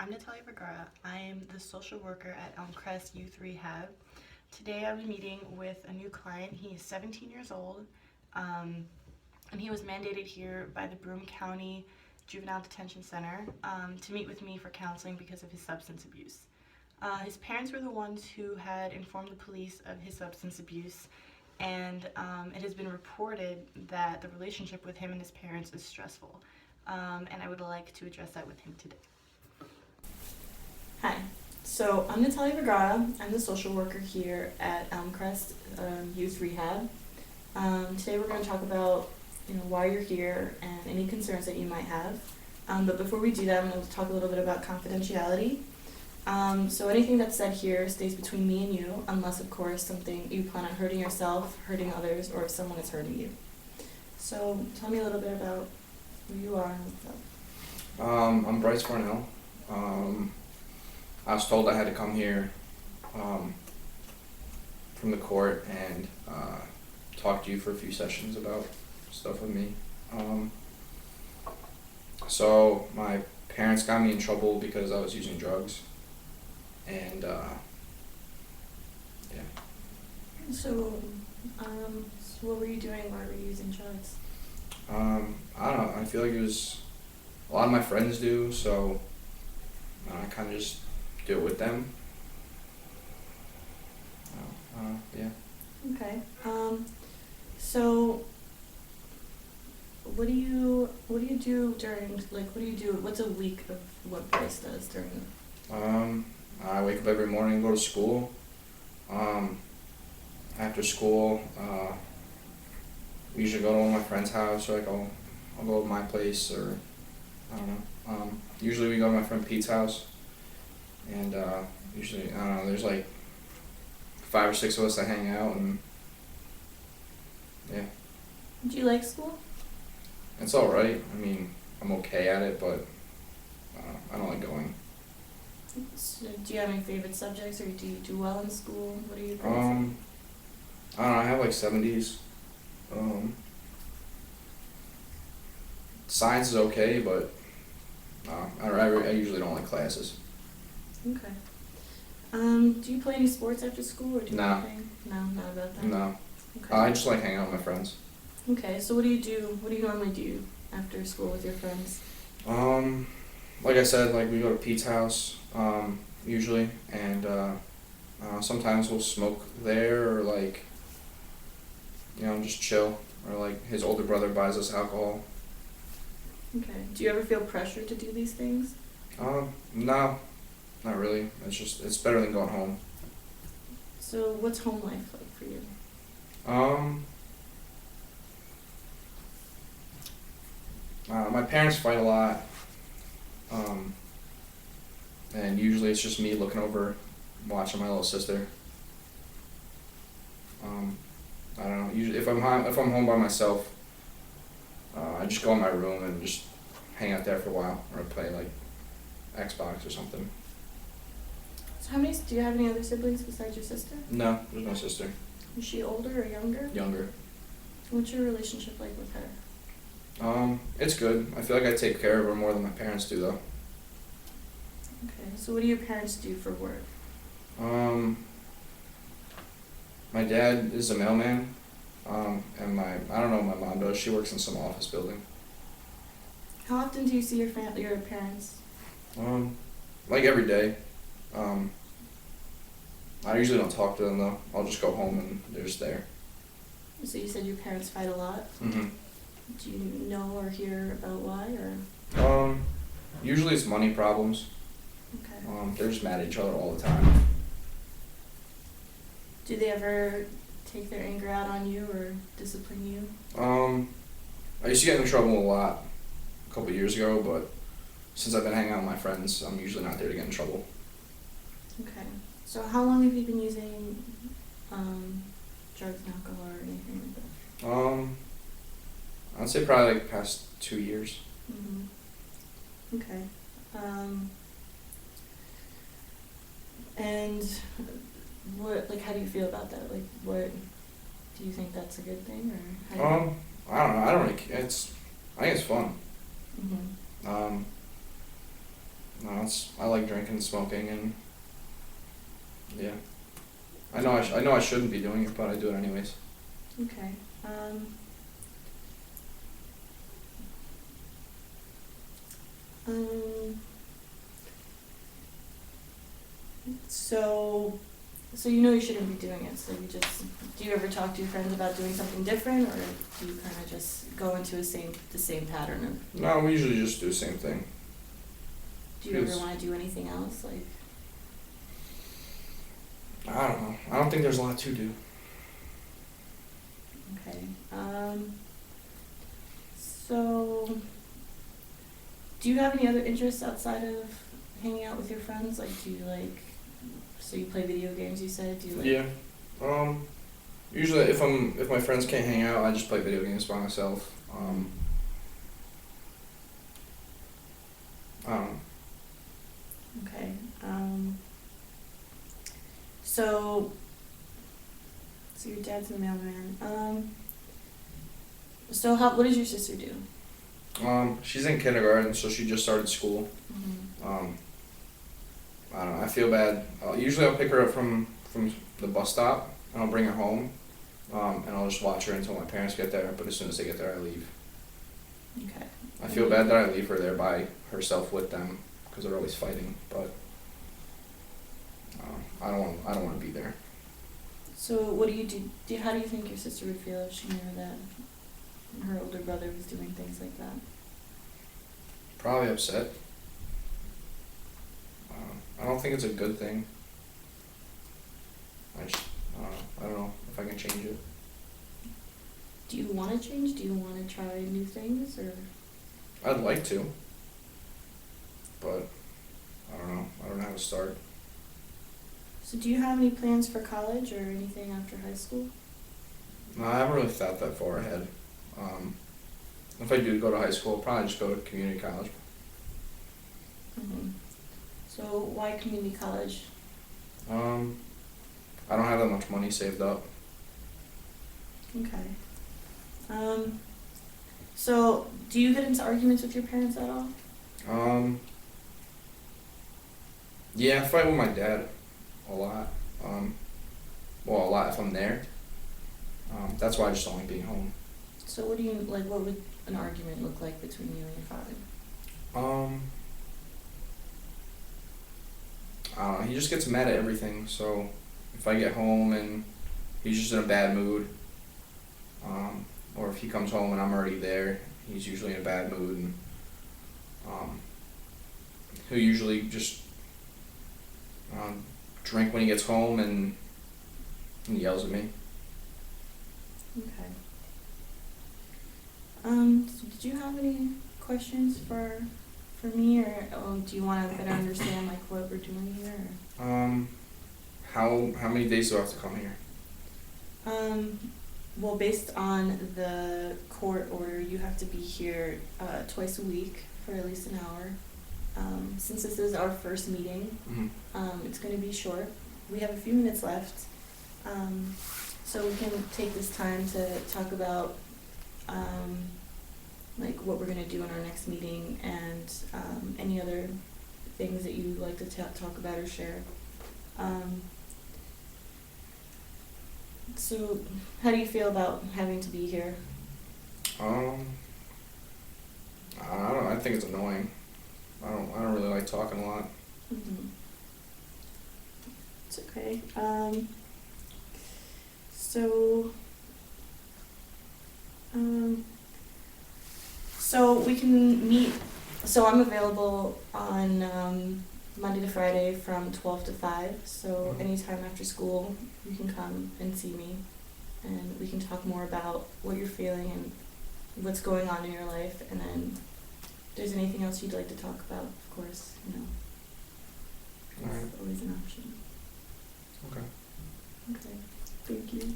I'm Natalia Vergara. I am the social worker at Elmcrest Youth Rehab. Today I'll be meeting with a new client. He is 17 years old, and he was mandated here by the Broome County Juvenile Detention Center to meet with me for counseling because of his substance abuse. His parents were the ones who had informed the police of his substance abuse, and it has been reported that the relationship with him and his parents is stressful. And I would like to address that with him today. Hi, so I'm Natalia Vergara. I'm the social worker here at Elmcrest Youth Rehab. Today we're going to talk about why you're here and any concerns that you might have. But before we do that, I'm going to talk a little bit about confidentiality. So anything that's said here stays between me and you, unless of course something you plan on hurting yourself, hurting others, or if someone is hurting you. So tell me a little bit about who you are and what's up. I'm Bryce Farnell. I was told I had to come here from the court and talk to you for a few sessions about stuff with me. So my parents got me in trouble because I was using drugs, and yeah. So what were you doing? Why were you using drugs? I don't know. I feel like it was a lot of my friends do, so I kind of just do it with them. Yeah. Okay. So what do you do during what's a week of what Bryce does during? I wake up every morning, go to school. After school, we usually go to one of my friend's house, or I'll go to my place, or I don't know. Usually we go to my friend Pete's house, and usually, I don't know, there's like 5 or 6 of us that hang out, and yeah. Do you like school? It's alright. I mean, I'm okay at it, but I don't like going. So, do you have any favorite subjects, or do you do well in school? What are you? I don't know, I have like 70s. Science is okay, but I usually don't like classes. Okay. Do you play any sports after school, or do you No. do anything? No, not about that. No. Okay. I just like hanging out with my friends. Okay, so what do you do? What do you normally do after school with your friends? Like I said, like we go to Pete's house, usually, and sometimes we'll smoke there, or like, just chill, or like his older brother buys us alcohol. Okay. Do you ever feel pressure to do these things? No, not really. It's better than going home. So what's home life like for you? My parents fight a lot, and usually it's just me looking over, watching my little sister. I don't know. Usually, if I'm home by myself, I just go in my room and just hang out there for a while, or play like Xbox or something. So do you have any other siblings besides your sister? No, there's no sister. Is she older or younger? Younger. What's your relationship like with her? It's good. I feel like I take care of her more than my parents do, though. Okay, so what do your parents do for work? My dad is a mailman, and I don't know what my mom does. She works in some office building. How often do you see your parents? Like every day. I usually don't talk to them, though. I'll just go home and they're just there. So you said your parents fight a lot? Mm-hmm. Do you know or hear about why, or? Usually it's money problems. Okay. They're just mad at each other all the time. Do they ever take their anger out on you or discipline you? I used to get in trouble a lot a couple years ago, but since I've been hanging out with my friends, I'm usually not there to get in trouble. Okay. So how long have you been using drugs and alcohol or anything like that? I'd say probably like past 2 years. Mm-hmm. Okay. And how do you feel about that? Like, what do you think that's a good thing, or? How do you... I don't know. I think it's fun. Mm-hmm. I I like drinking and smoking, and yeah. I know I shouldn't be doing it, but I do it anyways. Okay. Um, so, so you know you shouldn't be doing it, so you just, do you ever talk to your friends about doing something different, or do you kind of just go into the same pattern of, No, we usually just do the same thing. do you ever Yes. want to do anything else, like? I don't know. I don't think there's a lot to do. Okay, so, do you have any other interests outside of hanging out with your friends? Like, do you like, so you play video games, you said, do you like? Yeah. Usually if my friends can't hang out, I just play video games by myself. I don't know. Okay, so your dad's the mailman, so what does your sister do? She's in kindergarten, so she just started school. I don't know. I feel bad. Usually I'll pick her up from the bus stop and I'll bring her home, and I'll just watch her until my parents get there. But as soon as they get there, I leave. Okay. I feel bad that I leave her there by herself with them because they're always fighting. But I don't want to be there. So what do you do, how do you think your sister would feel if she knew that her older brother was doing things like that? Probably upset. I don't think it's a good thing. I don't know if I can change it. Do you want to change? Do you want to try new things, or? I'd like to, but I don't know. I don't know how to start. So do you have any plans for college or anything after high school? No, I haven't really thought that far ahead. If I do go to high school, I'll probably just go to community college. So why community college? I don't have that much money saved up. Okay. So do you get into arguments with your parents at all? Yeah, I fight with my dad a lot. Well, a lot if I'm there. That's why I just don't like being home. So what do you, like, what would an argument look like between you and your father? I don't know. He just gets mad at everything. So if I get home and he's just in a bad mood, or if he comes home and I'm already there, he's usually in a bad mood, and he'll usually just drink when he gets home and yells at me. Okay. So did you have any questions for me, or do you want to better understand like what we're doing here? Or? How many days do I have to come here? Well, based on the court order, you have to be here twice a week for at least an hour. Since this is our first meeting, it's going to be short. We have a few minutes left, so we can take this time to talk about like what we're going to do in our next meeting, and any other things that you'd like to talk about or share. So how do you feel about having to be here? I don't know. I think it's annoying. I don't really like talking a lot. It's okay. So we can meet, so I'm available on Monday to Friday from 12 to 5, so anytime after school you can come and see me, and we can talk more about what you're feeling and what's going on in your life, and then if there's anything else you'd like to talk about, of course, you know. Alright. It's always an option. Okay. Okay, thank you.